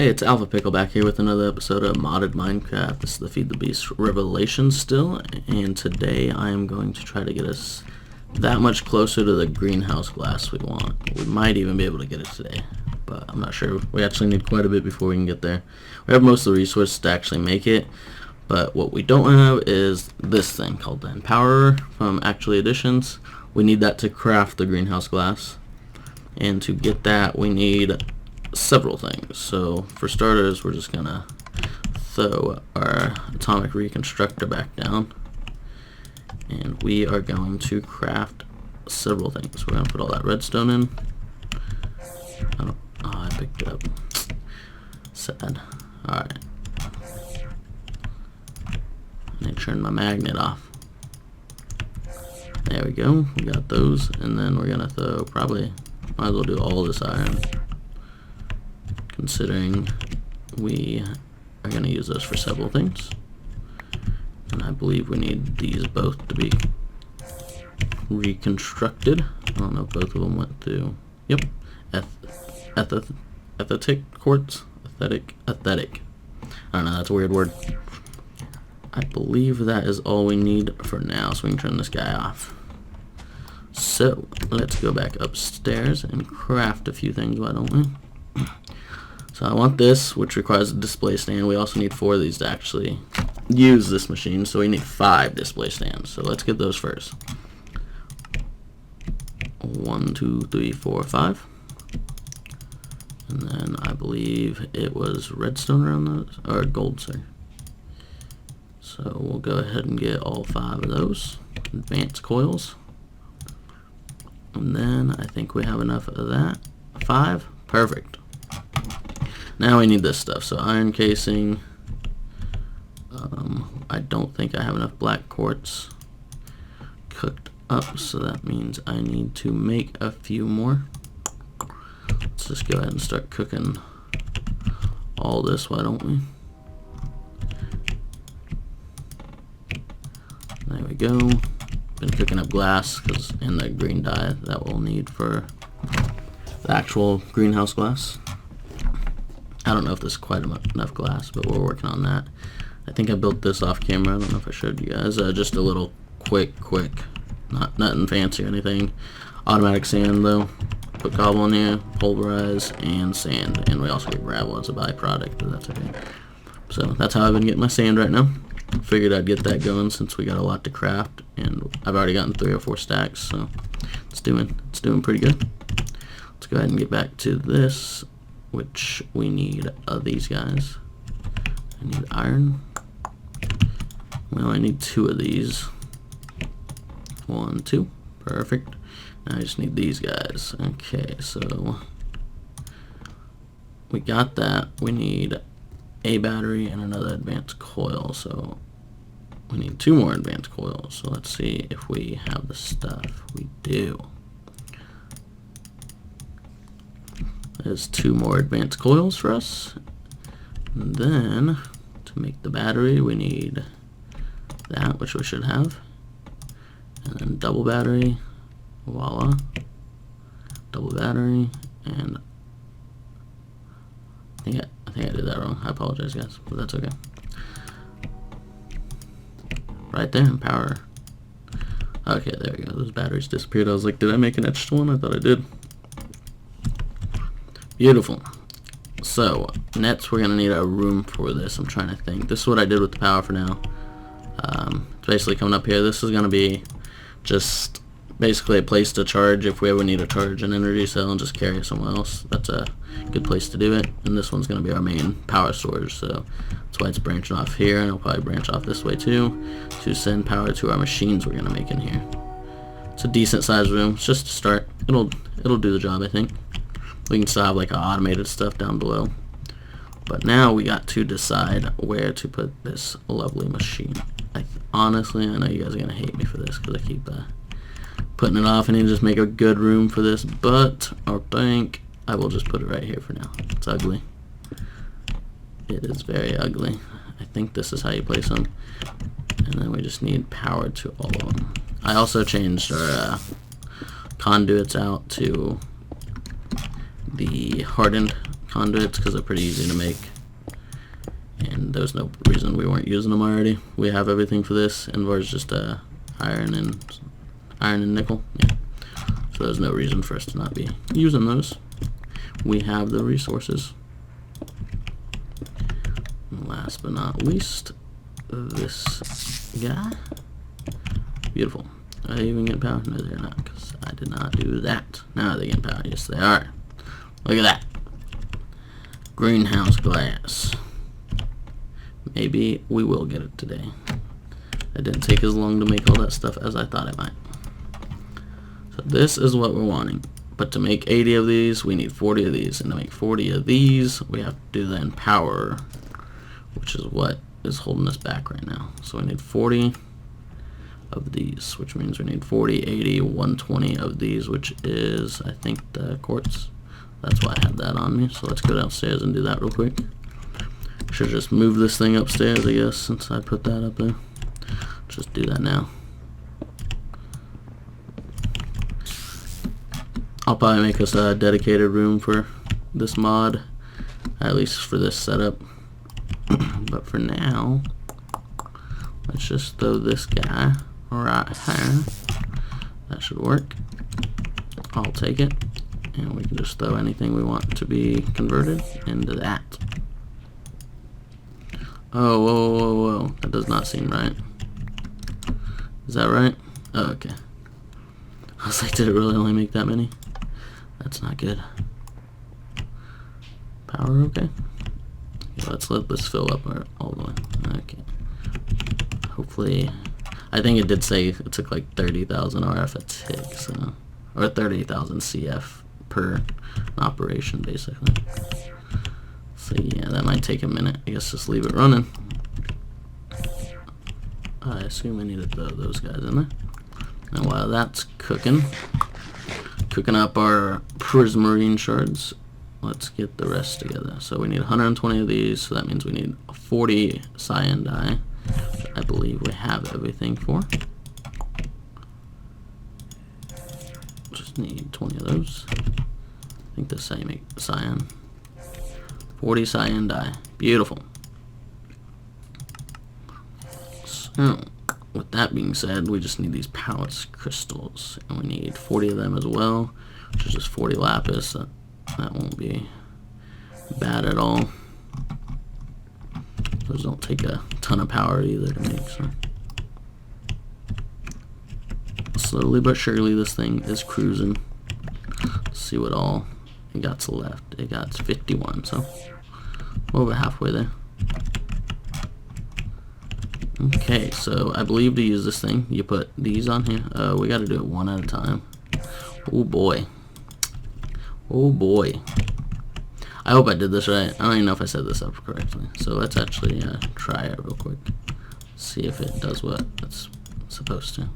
Hey, it's Alpha Pickle back here with another episode of Modded Minecraft. This is the Feed the Beast Revelations still, and today I am going to try to get us that much closer to the greenhouse glass we want. We might even be able to get it today, but I'm not sure. We actually need quite a bit before we can get there. We have most of the resources to actually make it, but what we don't have is this thing called the Empowererer from Actaully Additions. We need that to craft the greenhouse glass, and to get that we need several things. So for starters, we're just gonna throw our atomic reconstructor back down, and we are going to craft several things. We're gonna put all that redstone in. I picked it up. Sad. Alright. I need to turn my magnet off. There we go. We got those, and then we're gonna throw probably might as well do all this iron, considering we are going to use those for several things. And I believe we need these both to be reconstructed. I don't know if both of them went through. Yep. Aesthetic quartz? Aesthetic. I don't know, that's a weird word. I believe that is all we need for now, so we can turn this guy off. So, let's go back upstairs and craft a few things, why don't we? So I want this, which requires a display stand. We also need 4 of these to actually use this machine, so we need 5 display stands. So let's get those first. 1, 2, 3, 4, 5. And then I believe it was redstone around those, or gold, sorry. So we'll go ahead and get all 5 of those advanced coils. And then I think we have enough of that. 5, perfect. Now we need this stuff. So iron casing. I don't think I have enough black quartz cooked up, so that means I need to make a few more. Let's just go ahead and start cooking all this, why don't we? There we go. Been cooking up glass and the green dye that we'll need for the actual greenhouse glass. I don't know if this is quite enough glass, but we're working on that. I think I built this off camera. I don't know if I showed you guys. Just a little quick, nothing fancy or anything. Automatic sand though. Put cobble in here, pulverize, and sand. And we also get gravel as a byproduct, but that's okay. So that's how I've been getting my sand right now. Figured I'd get that going since we got a lot to craft, and I've already gotten 3 or 4 stacks, so it's doing pretty good. Let's go ahead and get back to this, which we need these guys. I need iron. Well, I need 2 of these. 1, 2, perfect. Now I just need these guys. Okay, so we got that. We need a battery and another advanced coil, so we need 2 more advanced coils. So let's see if we have the stuff. We do. There's 2 more advanced coils for us. And then to make the battery we need that, which we should have, and then double battery. Voila, double battery. And I think I did that wrong. I apologize, guys, but that's okay. Right there, Empowererer. Okay, there we go. Those batteries disappeared. I was like, did I make an extra one? I thought I did. Beautiful. So, next we're going to need a room for this. I'm trying to think. This is what I did with the power for now. It's basically coming up here. This is going to be just basically a place to charge if we ever need to charge an energy cell and just carry it somewhere else. That's a good place to do it. And this one's going to be our main power storage, so that's why it's branching off here, and it'll probably branch off this way too to send power to our machines we're going to make in here. It's a decent sized room. It's just a start. It'll do the job, I think. We can still have like automated stuff down below. But now we got to decide where to put this lovely machine. Honestly, I know you guys are going to hate me for this because I keep putting it off. I need to just make a good room for this, but I think I will just put it right here for now. It's ugly. It is very ugly. I think this is how you place them. And then we just need power to all of them. I also changed our conduits out to the hardened conduits because they're pretty easy to make. And there's no reason we weren't using them already. We have everything for this. Invar is just iron and nickel. Yeah. So there's no reason for us to not be using those. We have the resources. And last but not least, this guy. Beautiful. Are they even getting power? No, they're not, because I did not do that. Now they're getting power. Yes, they are. Look at that. Greenhouse glass. Maybe we will get it today. It didn't take as long to make all that stuff as I thought it might. So this is what we're wanting. But to make 80 of these, we need 40 of these. And to make 40 of these, we have to do the Empowererer, which is what is holding us back right now. So we need 40 of these, which means we need 40, 80, 120 of these, which is, I think, the quartz. That's why I had that on me. So let's go downstairs and do that real quick. Should just move this thing upstairs, I guess, since I put that up there. Just do that now. I'll probably make us a dedicated room for this mod, at least for this setup. But for now, let's just throw this guy right here. That should work. I'll take it, and we can just throw anything we want to be converted into that. Oh, whoa, whoa, whoa. That does not seem right. Is that right? Oh, okay. I was like, did it really only make that many? That's not good. Power, okay. Let's let this fill up all the way. Okay. Hopefully, I think it did say it took like 30,000 RF a tick, so, or 30,000 CF per operation, basically. So yeah, that might take a minute. I guess just leave it running. I assume we need to throw those guys in there. And while that's cooking up our prismarine shards, let's get the rest together. So we need 120 of these, so that means we need 40 cyan dye. I believe we have everything for. Just need 20 of those. I think the same cyan. 40 cyan dye. Beautiful. So, with that being said, we just need these pallets crystals, and we need 40 of them as well, which is just 40 lapis. That won't be bad at all. Those don't take a ton of power either to make, so. Slowly but surely this thing is cruising. Let's see what all it got left. It got 51, so over halfway there. Okay, so I believe to use this thing, you put these on here. We gotta do it one at a time. Oh boy. Oh boy. I hope I did this right. I don't even know if I set this up correctly. So let's actually try it real quick. See if it does what it's supposed to.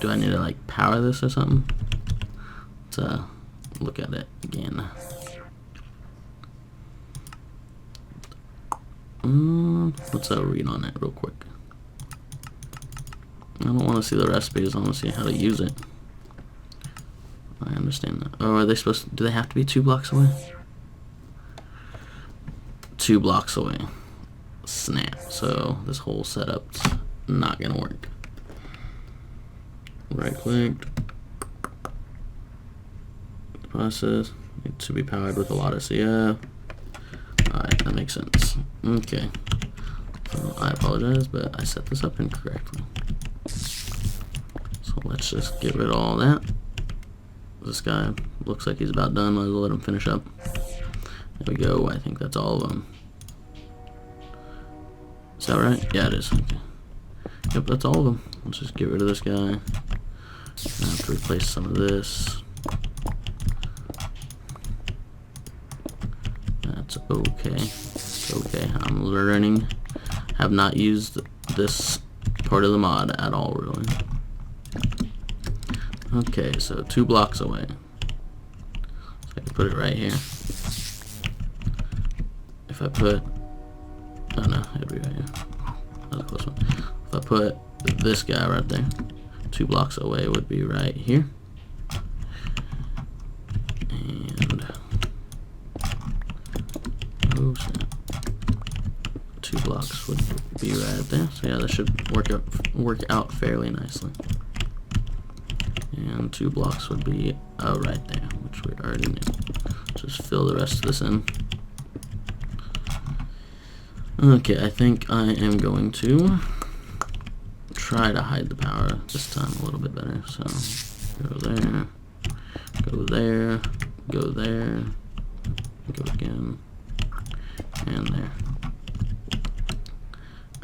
Do I need to like power this or something? Let's look at it again. Let's read on it real quick. I don't want to see the recipes. I want to see how to use it. I understand that. Oh, are they supposed to, do they have to be 2 blocks away? 2 blocks away. Snap. So this whole setup's not gonna work. Right click. Process. It should be powered with a lot of CF. Alright, that makes sense. Okay. So I apologize, but I set this up incorrectly. So let's just get rid of all that. This guy looks like he's about done. Might as well let him finish up. There we go. I think that's all of them. Is that right? Yeah, it is. Okay. Yep, that's all of them. Let's just get rid of this guy. I have to replace some of this. That's okay. It's okay. I'm learning. Have not used this part of the mod at all, really. Okay, so 2 blocks away. So I can put it right here. If I put, oh no, it'd be right here. That was a close one. If I put this guy right there, 2 blocks away would be right here. And blocks would be right there. So yeah, that should work out fairly nicely. And 2 blocks would be right there, which we already knew. Just fill the rest of this in. Okay, I think I am going to try to hide the power this time a little bit better. So go there, go there, go there, go again, and there.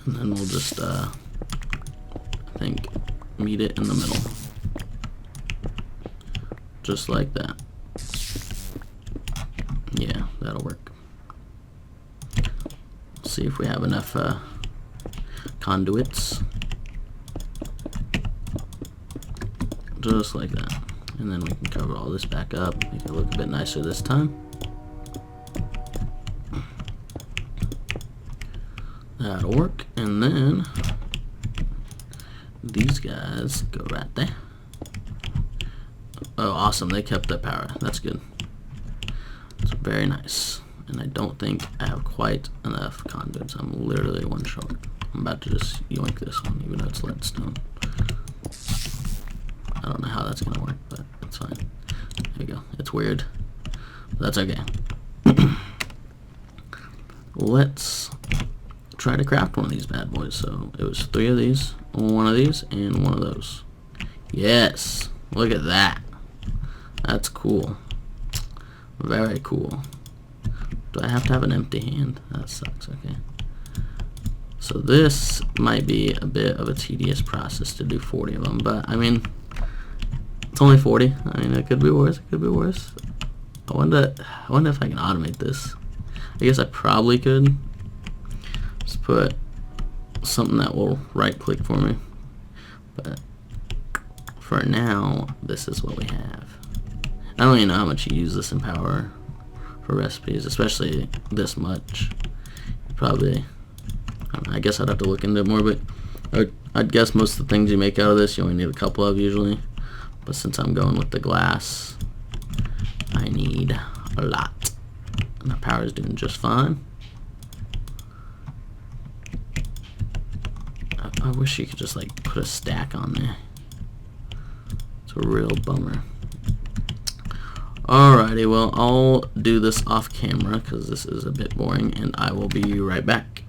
And then we'll just, I think, meet it in the middle. Just like that. Yeah, that'll work. See if we have enough conduits. Just like that. And then we can cover all this back up, make it look a bit nicer this time. That'll work. And then these guys go right there. Oh, awesome. They kept their power. That's good. It's very nice. And I don't think I have quite enough conduits. I'm literally 1 short. I'm about to just yoink this one, even though it's leadstone. I don't know how that's going to work, but it's fine. There you go. It's weird. But that's okay. Let's try to craft one of these bad boys. So it was 3 of these, 1 of these, and 1 of those. Yes! Look at that. That's cool. Very cool. Do I have to have an empty hand? That sucks, okay. So this might be a bit of a tedious process to do 40 of them, but I mean, it's only 40. I mean, it could be worse, it could be worse. I wonder if I can automate this. I guess I probably could. Just put something that will right click for me. But for now, this is what we have. I don't even know how much you use this Empowererer for recipes, especially this much. Probably, I don't know, I guess I'd have to look into it more, but I'd guess most of the things you make out of this, you only need a couple of usually. But since I'm going with the glass, I need a lot. And my power is doing just fine. I wish you could just like put a stack on there. It's a real bummer. Alrighty, well, I'll do this off camera because this is a bit boring, and I will be right back.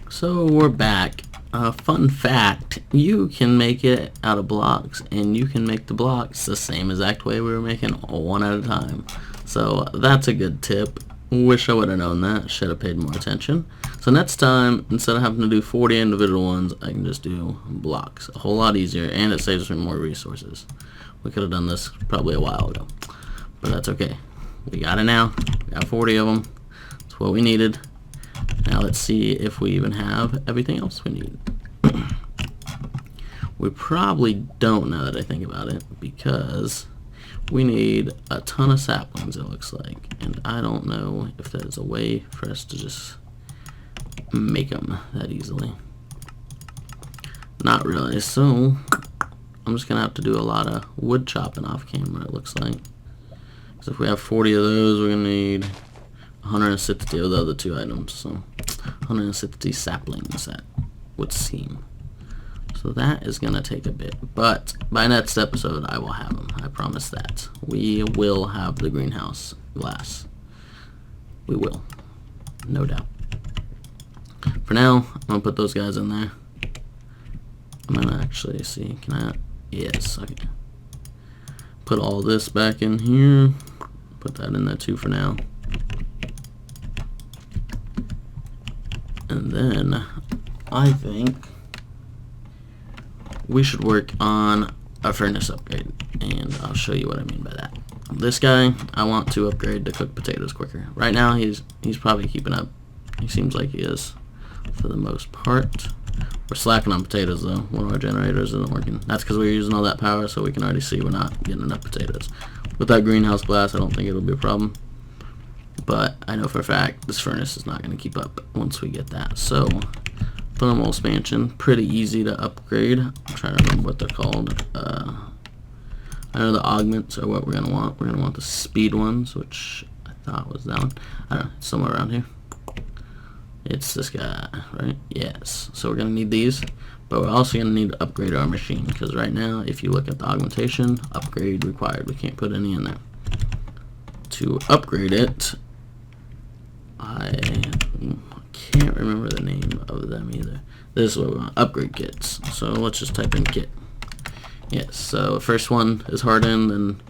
So we're back. Fun fact, you can make it out of blocks, and you can make the blocks the same exact way we were making, 1 at a time. So that's a good tip. Wish I would have known that. Should have paid more attention. So next time, instead of having to do 40 individual ones, I can just do blocks. A whole lot easier, and it saves me more resources. We could have done this probably a while ago, but that's okay. We got it now. We got 40 of them. That's what we needed. Now let's see if we even have everything else we need. We probably don't, now that I think about it, because we need a ton of saplings, it looks like, and I don't know if there's a way for us to just make them that easily. Not really, so I'm just gonna have to do a lot of wood chopping off camera, it looks like. So if we have 40 of those, we're gonna need 160 of the other 2 items, so 160 saplings, that would seem. So that is gonna take a bit, but by next episode I will have them. I promise that. We will have the greenhouse glass. We will, no doubt. For now, I'm gonna put those guys in there. I'm gonna actually see, can I? Yes, okay. Put all this back in here. Put that in there too for now. And then I think we should work on a furnace upgrade, and I'll show you what I mean by that. This guy, I want to upgrade to cook potatoes quicker. Right now he's probably keeping up. He seems like he is for the most part. We're slacking on potatoes though. One of our generators isn't working. That's because we're using all that power, so we can already see we're not getting enough potatoes. With that greenhouse glass, I don't think it'll be a problem. But I know for a fact this furnace is not going to keep up once we get that. So thermal expansion, pretty easy to upgrade. I'm trying to remember what they're called. I know the augments are what we're going to want. We're going to want the speed ones, which I thought was that one. I don't know, it's somewhere around here. It's this guy, right? Yes. So we're going to need these, but we're also going to need to upgrade our machine, because right now, if you look at the augmentation, upgrade required. We can't put any in there. To upgrade it, I can't remember the name of them either. This is what we want, upgrade kits. So let's just type in kit. Yes, so first one is hardened, then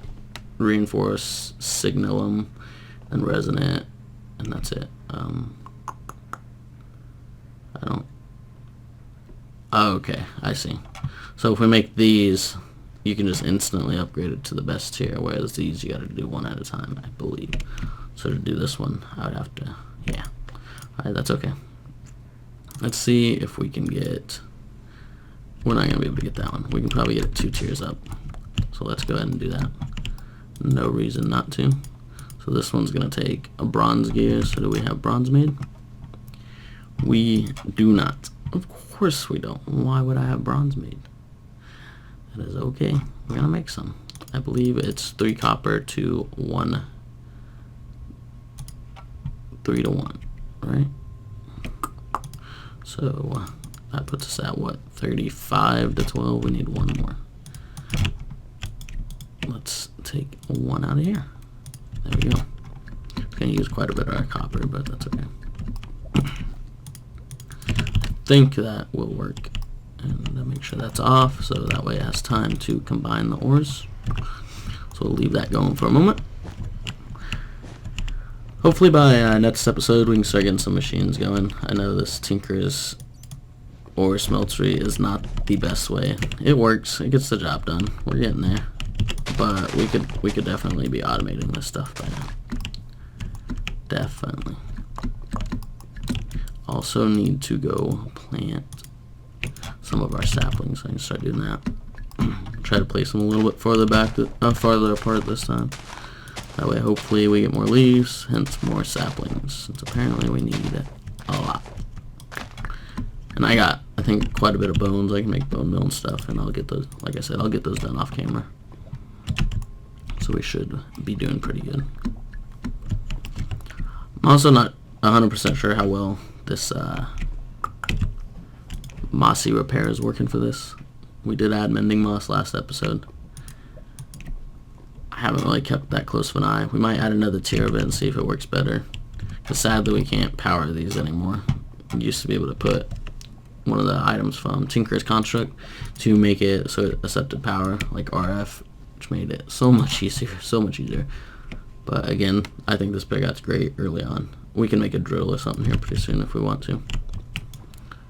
reinforce, signalum, and resonant, and that's it. Okay, I see. So if we make these, you can just instantly upgrade it to the best tier, whereas these you gotta do one at a time, I believe. So to do this one, I would have to, yeah. Alright, that's okay. Let's see if we can get, we're not gonna be able to get that one. We can probably get it 2 tiers up. So let's go ahead and do that. No reason not to. So this one's gonna take a bronze gear. So do we have bronze made? We do not. Of course we don't. Why would I have bronze made? That is okay. We're gonna make some. I believe it's 3 copper to 1, 3 to 1, right? So that puts us at what? 35 to 12. We need 1 more. Let's take 1 out of here. There we go. It's gonna use quite a bit of our copper, but that's okay. I think that will work, and make sure that's off so that way it has time to combine the ores. So we'll leave that going for a moment. Hopefully by next episode we can start getting some machines going. I know this Tinker's ore smeltery is not the best way. It works, it gets the job done. We're getting there, but we could definitely be automating this stuff by now. Definitely. Also need to go plant some of our saplings. I can start doing that. Try to place them a little bit farther back, farther apart this time. That way, hopefully, we get more leaves, hence more saplings. Since apparently we need a lot. And I got, I think, quite a bit of bones. I can make bone meal and stuff, and I'll get those. Like I said, I'll get those done off camera. So we should be doing pretty good. I'm also not 100% sure how well this mossy repair is working for this. We did add mending moss last episode. I haven't really kept that close of an eye. We might add another tier of it and see if it works better. Because sadly we can't power these anymore. We used to be able to put one of the items from Tinker's Construct to make it so it accepted power, like RF, which made it so much easier, But again, I think this pickaxe great early on. We can make a drill or something here pretty soon if we want to.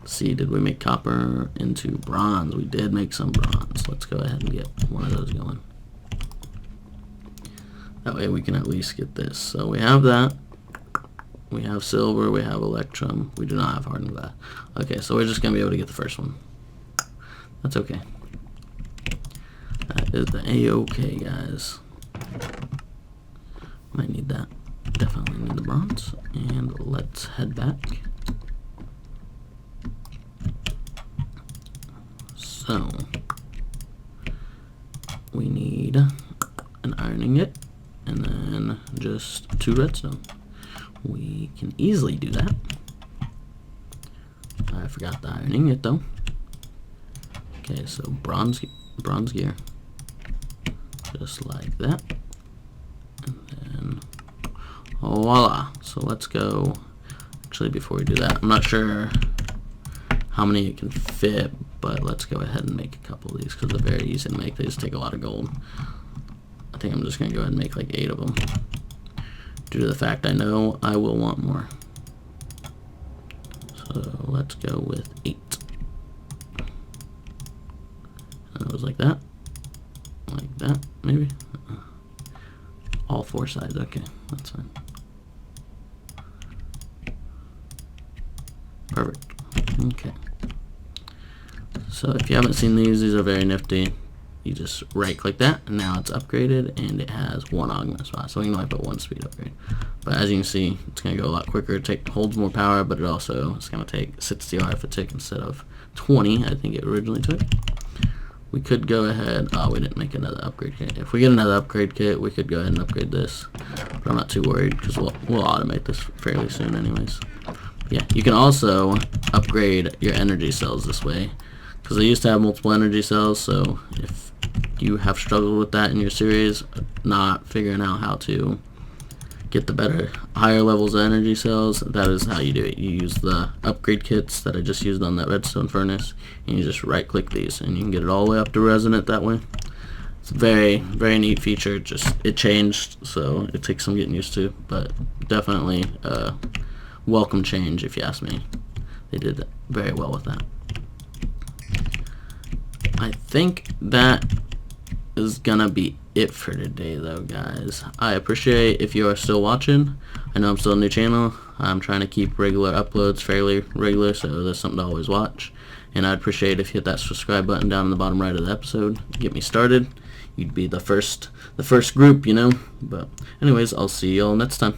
Let's see, did we make copper into bronze? We did make some bronze. Let's go ahead and get one of those going. That way we can at least get this. So we have that. We have silver, we have electrum. We do not have hardened glass. Okay, so we're just going to be able to get the first one. That's okay. That is the A-okay, guys. Might need that. Definitely need the bronze. And let's head back. So we need an ironing ingot and then just 2 redstone. We can easily do that. I forgot the ironing ingot though. Okay, so bronze gear. Just like that. And then voila. So let's go. Actually, before we do that, I'm not sure how many it can fit, but let's go ahead and make a couple of these because they're very easy to make. They just take a lot of gold. I think I'm just going to go ahead and make like 8 of them, due to the fact I know I will want more. So let's go with 8. And it was like that, maybe. All 4 sides. Okay, that's fine. Perfect. Okay. So if you haven't seen these are very nifty. You just right click that and now it's upgraded and it has 1 augment spot. So we can only put 1 speed upgrade. But as you can see, it's going to go a lot quicker. It holds more power, but it also is going to take 60 RF a tick instead of 20, I think it originally took. We could go ahead, oh, we didn't make another upgrade kit. If we get another upgrade kit, we could go ahead and upgrade this. But I'm not too worried because we'll automate this fairly soon anyways. yeah, you can also upgrade your energy cells this way, because I used to have multiple energy cells, so if you have struggled with that in your series, not figuring out how to get the higher levels of energy cells, that is how you do it. You use the upgrade kits that I just used on that redstone furnace, and you just right click these and you can get it all the way up to resonant that way. It's a very, very neat feature. Just it changed, so it takes some getting used to, but definitely a welcome change if you ask me. They did very well with that. I think that is gonna be it for today though, guys. I appreciate if you are still watching. I know I'm still a new channel. I'm trying to keep regular uploads fairly regular, so there's something to always watch. And I'd appreciate if you hit that subscribe button down in the bottom right of the episode. Get me started. You'd be the first group, you know. But anyways, I'll see y'all next time.